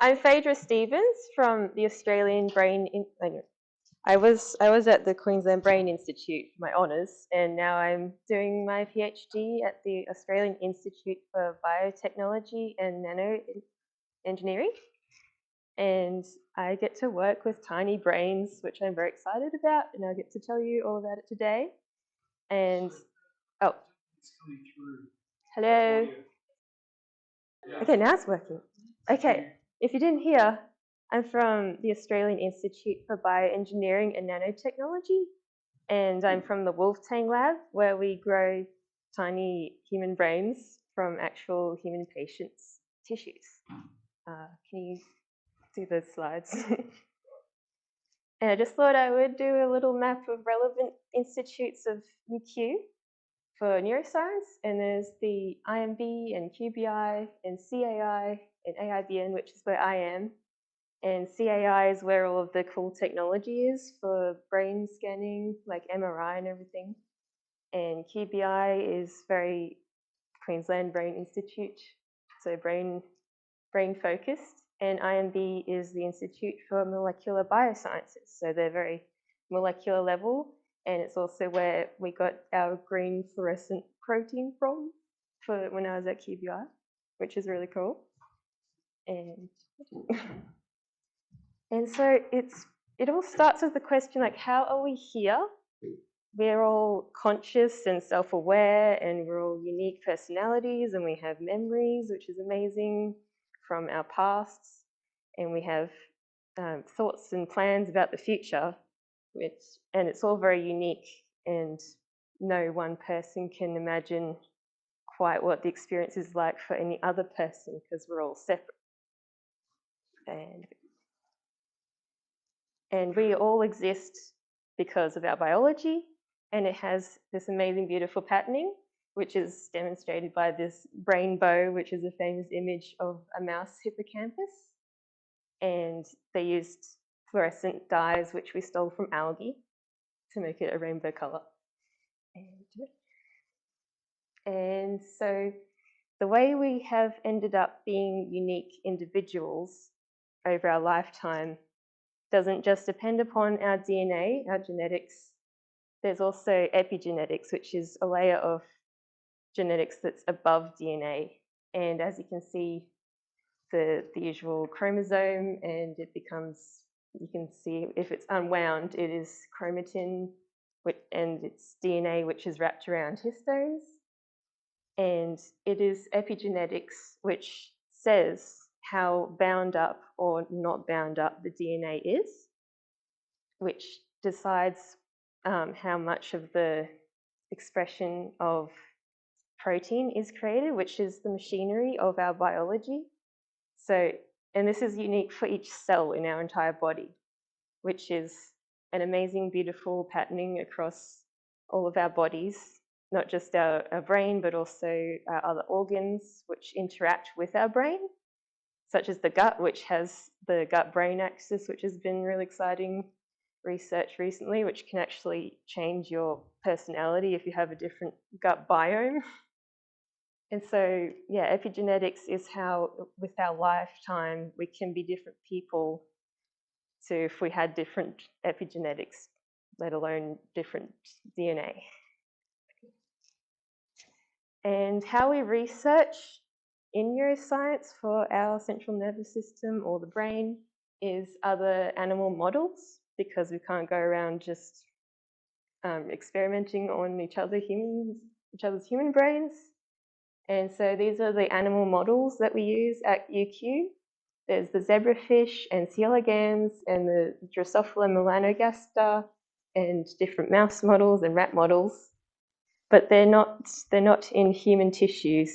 I'm Phaedra Stevens from the Australian Brain. I was at the Queensland Brain Institute for my honours, and now I'm doing my PhD at the Australian Institute for Biotechnology and Nanoengineering. And I get to work with tiny brains, which I'm very excited about, and I'll get to tell you all about it today. And oh, it's coming through. Hello. Okay, now it's working. Okay, if you didn't hear, I'm from the Australian Institute for Bioengineering and Nanotechnology, and I'm from the Wolvetang Lab, where we grow tiny human brains from actual human patients' tissues. Can you see those slides? And I just thought I would do a little map of relevant institutes of UQ for neuroscience, and there's the IMB and QBI and CAI and AIBN, which is where I am. And CAI is where all of the cool technology is for brain scanning, like MRI and everything. And QBI is very Queensland Brain Institute, so brain focused. And IMB is the Institute for Molecular Biosciences, so they're very molecular level. And it's also where we got our green fluorescent protein from for when I was at QBI, which is really cool. And so it all starts with the question, like, how are we here? We're all conscious and self-aware, and we're all unique personalities, and we have memories, which is amazing, from our pasts, and we have thoughts and plans about the future, and it's all very unique, and no one person can imagine quite what the experience is like for any other person, because we're all separate. And we all exist because of our biology, and it has this amazing, beautiful patterning, which is demonstrated by this brain bow, which is a famous image of a mouse hippocampus. And they used fluorescent dyes, which we stole from algae, to make it a rainbow colour. And so the way we have ended up being unique individuals over our lifetime doesn't just depend upon our DNA, our genetics. There's also epigenetics, which is a layer of genetics that's above DNA. And as you can see, the usual chromosome, and it becomes, you can see if it's unwound, it is chromatin, and it's DNA, which is wrapped around histones. And it is epigenetics, which says how bound up or not bound up the DNA is, which decides how much of the expression of protein is created, which is the machinery of our biology. So, and this is unique for each cell in our entire body, which is an amazing, beautiful patterning across all of our bodies, not just our brain, but also our other organs which interact with our brain, such as the gut, which has the gut-brain axis, which has been really exciting research recently, which can actually change your personality if you have a different gut biome. And so, yeah, epigenetics is how, with our lifetime, we can be different people to if we had different epigenetics, let alone different DNA. And how we research in neuroscience for our central nervous system or the brain is other animal models, because we can't go around just experimenting on each other's human brains. And so these are the animal models that we use at UQ. There's the zebrafish and C. elegans and the Drosophila melanogaster and different mouse models and rat models. But they're not in human tissues.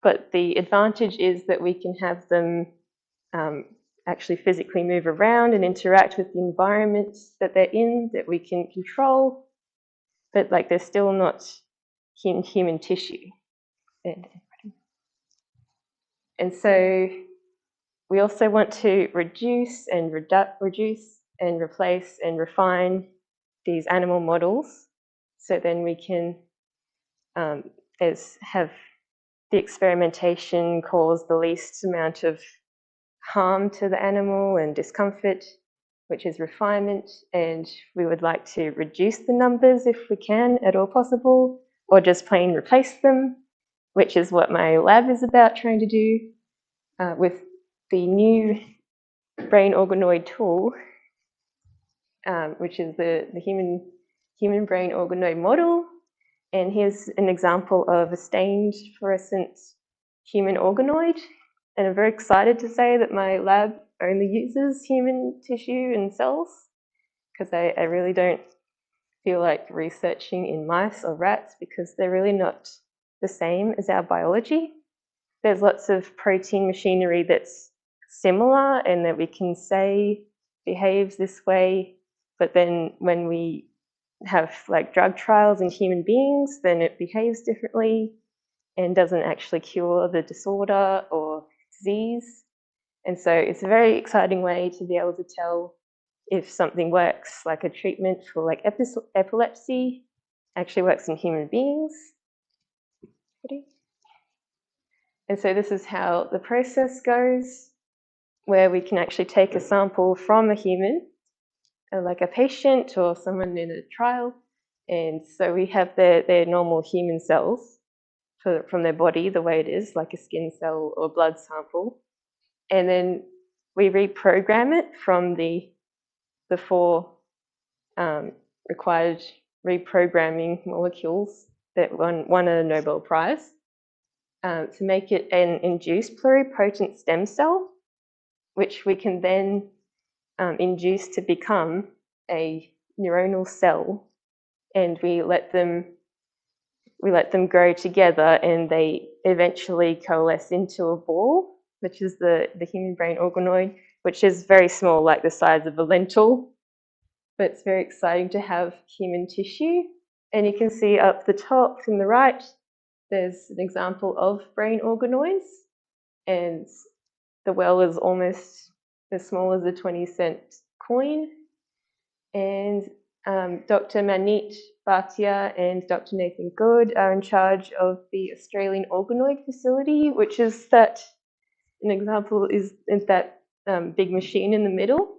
But the advantage is that we can have them actually physically move around and interact with the environment that they're in, that we can control, but like they're still not in human tissue. And so we also want to reduce and replace and refine these animal models, so then we can have the experimentation cause the least amount of harm to the animal and discomfort, which is refinement, and we would like to reduce the numbers if we can at all possible, or just plain replace them, which is what my lab is about trying to do with the new brain organoid tool, which is the human brain organoid model. And here's an example of a stained fluorescent human organoid. And I'm very excited to say that my lab only uses human tissue and cells, because I really don't feel like researching in mice or rats, because they're really not the same as our biology. There's lots of protein machinery that's similar and that we can say behaves this way, but then when we have like drug trials in human beings, then it behaves differently and doesn't actually cure the disorder or disease. And so it's a very exciting way to be able to tell if something works, like a treatment for like epilepsy actually works in human beings. And so this is how the process goes, where we can actually take a sample from a human, like a patient or someone in a trial. And so we have their normal human cells from their body, the way it is, like a skin cell or blood sample. And then we reprogram it from the 4 required reprogramming molecules that won a Nobel Prize to make it an induced pluripotent stem cell, which we can then induce to become a neuronal cell, and we let them grow together, and they eventually coalesce into a ball, which is the human brain organoid, which is very small, like the size of a lentil. But it's very exciting to have human tissue. And you can see up the top from the right, there's an example of brain organoids, and the well is almost as small as a 20-cent coin. And Dr. Manit Bhatia and Dr. Nathan Good are in charge of the Australian Organoid facility, which is an example is that big machine in the middle,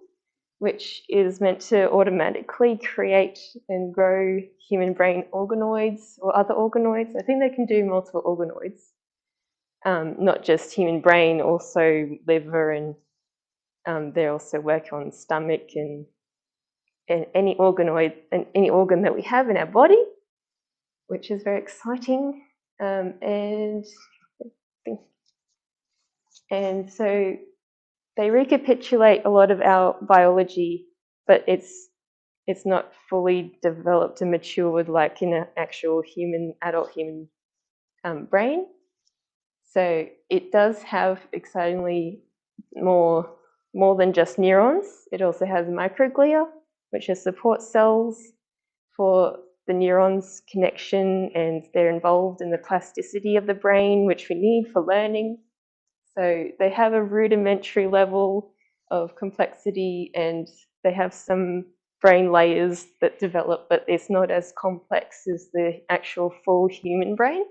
which is meant to automatically create and grow human brain organoids or other organoids. I think they can do multiple organoids, not just human brain, also liver, and they also work on stomach and any organoid and any organ that we have in our body, which is very exciting. And so they recapitulate a lot of our biology, but it's not fully developed and matured like in an actual adult human brain. So it does have excitingly more than just neurons. It also has microglia, which are support cells for the neurons connection, and they're involved in the plasticity of the brain, which we need for learning. So they have a rudimentary level of complexity, and they have some brain layers that develop, but it's not as complex as the actual full human brain.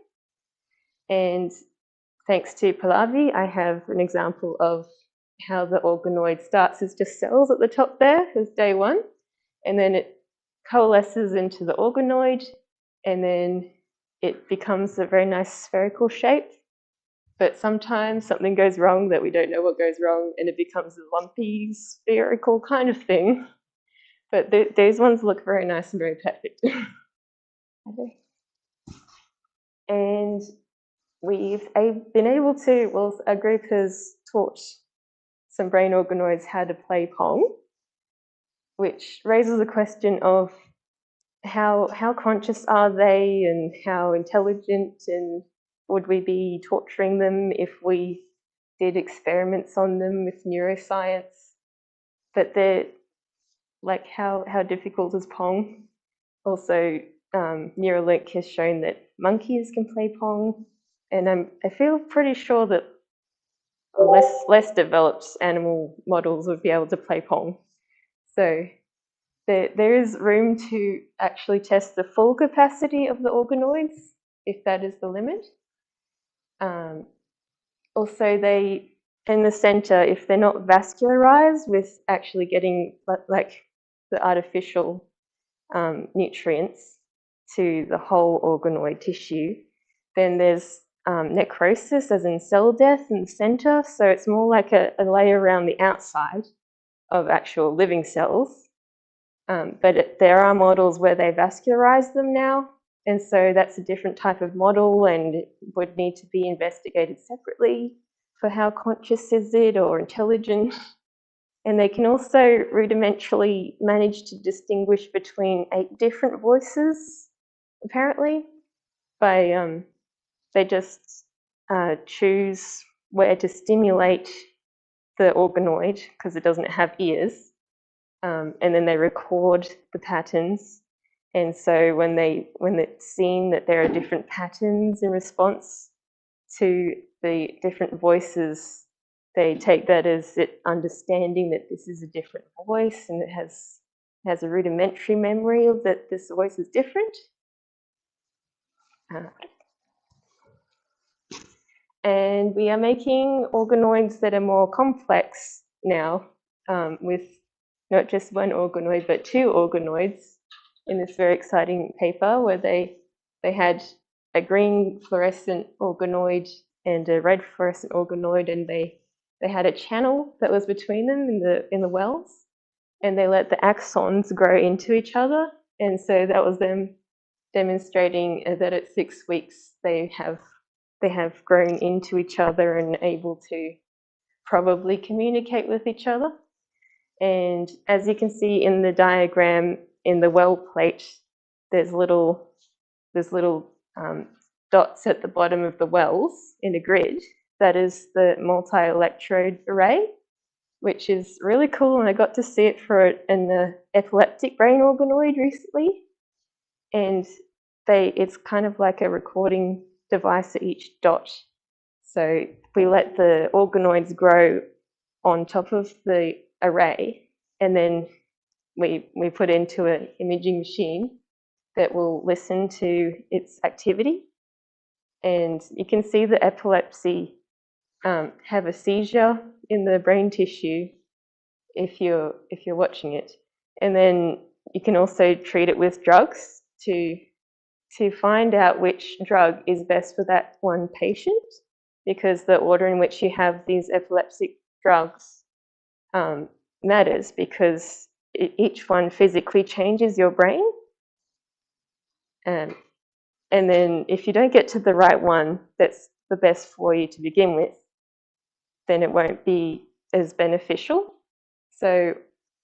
And thanks to Pallavi, I have an example of how the organoid starts as just cells at the top there as day 1, and then it coalesces into the organoid, and then it becomes a very nice spherical shape. But sometimes something goes wrong that we don't know what goes wrong, and it becomes a lumpy, spherical kind of thing. But those ones look very nice and very perfect. Okay. And we've been able to, well, our group has taught some brain organoids how to play Pong, which raises the question of how conscious are they, and how intelligent, and would we be torturing them if we did experiments on them with neuroscience? But they're like, how difficult is Pong? Also, Neuralink has shown that monkeys can play Pong, and I feel pretty sure that less developed animal models would be able to play Pong. So there is room to actually test the full capacity of the organoids, if that is the limit. Also, they in the center, if they're not vascularized with actually getting like the artificial nutrients to the whole organoid tissue, then there's necrosis, as in cell death, in the center. So it's more like a layer around the outside of actual living cells. But there are models where they vascularize them now. And so that's a different type of model and it would need to be investigated separately for how conscious is it or intelligent. And they can also rudimentarily manage to distinguish between 8 different voices, apparently, by they just choose where to stimulate the organoid because it doesn't have ears. And then they record the patterns. And so when it's seen that there are different patterns in response to the different voices, they take that as it understanding that this is a different voice and it has a rudimentary memory of that this voice is different. And we are making organoids that are more complex now, with not just one organoid, but 2 organoids in this very exciting paper where they had a green fluorescent organoid and a red fluorescent organoid, and they had a channel that was between them in the wells, and they let the axons grow into each other. And so that was them demonstrating that at 6 weeks they have grown into each other and able to probably communicate with each other. And as you can see in the diagram in the well plate, there's little dots at the bottom of the wells in a grid. That is the multi-electrode array, which is really cool. And I got to see it in the epileptic brain organoid recently. And it's kind of like a recording device at each dot. So we let the organoids grow on top of the array, and then we put into an imaging machine that will listen to its activity. And you can see the epilepsy have a seizure in the brain tissue if you're watching it. And then you can also treat it with drugs to find out which drug is best for that one patient, because the order in which you have these epileptic drugs matters, because each one physically changes your brain. And then if you don't get to the right one that's the best for you to begin with, then it won't be as beneficial. So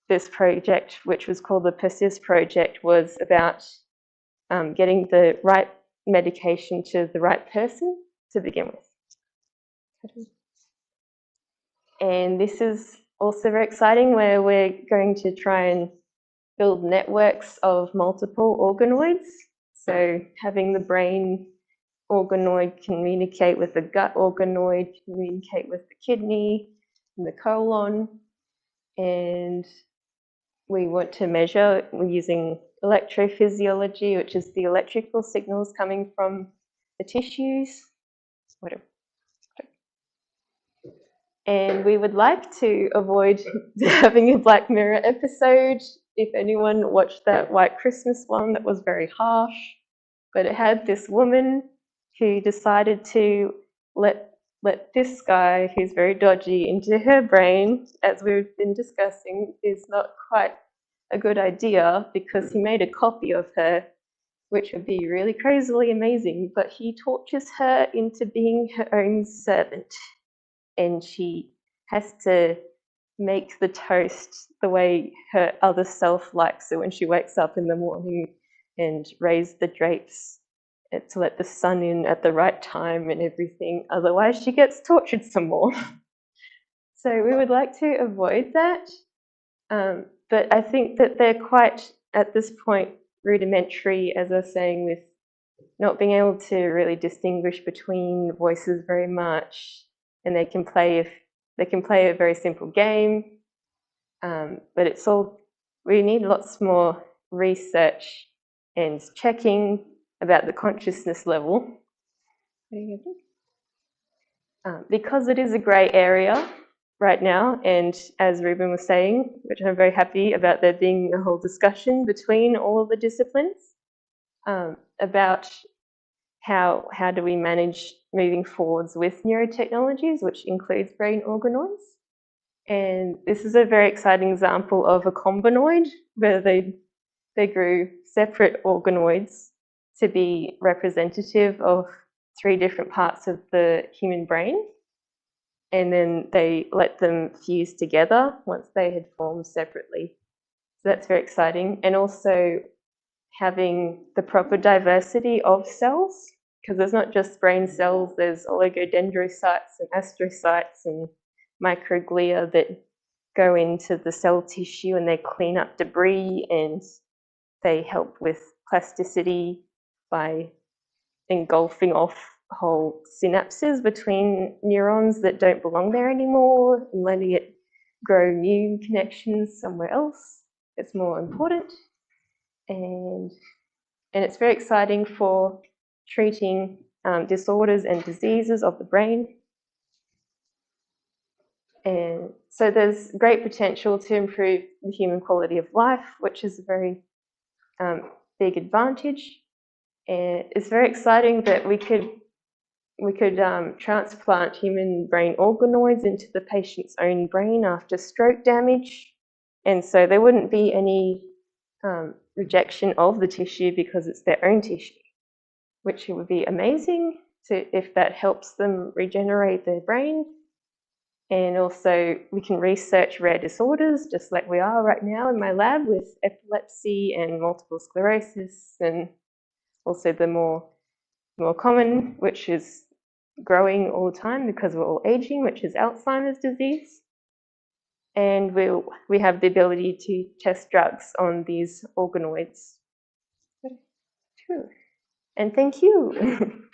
this project, which was called the PERSIST project, was about getting the right medication to the right person to begin with. And this is also very exciting, where we're going to try and build networks of multiple organoids. So having the brain organoid communicate with the gut organoid, communicate with the kidney and the colon. And we want to measure using electrophysiology, which is the electrical signals coming from the tissues. And we would like to avoid having a Black Mirror episode. If anyone watched that White Christmas one, that was very harsh. But it had this woman who decided to let this guy, who's very dodgy, into her brain, as we've been discussing, is not quite a good idea, because he made a copy of her, which would be really crazily amazing, but he tortures her into being her own servant. And she has to make the toast the way her other self likes it when she wakes up in the morning, and raise the drapes to let the sun in at the right time and everything. Otherwise, she gets tortured some more. So we would like to avoid that. But I think that they're quite, at this point, rudimentary, as I was saying, with not being able to really distinguish between voices very much. And they can play a very simple game, but we need lots more research and checking about the consciousness level. Because it is a grey area right now, and as Ruben was saying, which I'm very happy about there being a whole discussion between all of the disciplines about how do we manage moving forwards with neurotechnologies, which includes brain organoids. And this is a very exciting example of a combinoid where they grew separate organoids to be representative of 3 different parts of the human brain. And then they let them fuse together once they had formed separately. So that's very exciting. And also having the proper diversity of cells, because there's not just brain cells, there's oligodendrocytes and astrocytes and microglia that go into the cell tissue and they clean up debris and they help with plasticity by engulfing off whole synapses between neurons that don't belong there anymore and letting it grow new connections somewhere else. It's more important. And it's very exciting for treating disorders and diseases of the brain. And so there's great potential to improve the human quality of life, which is a very big advantage. And it's very exciting that we could transplant human brain organoids into the patient's own brain after stroke damage. And so there wouldn't be any rejection of the tissue because it's their own tissue, which would be amazing if that helps them regenerate their brain. And also we can research rare disorders just like we are right now in my lab with epilepsy and multiple sclerosis, and also the more common, which is growing all the time because we're all aging, which is Alzheimer's disease. And we have the ability to test drugs on these organoids. And thank you.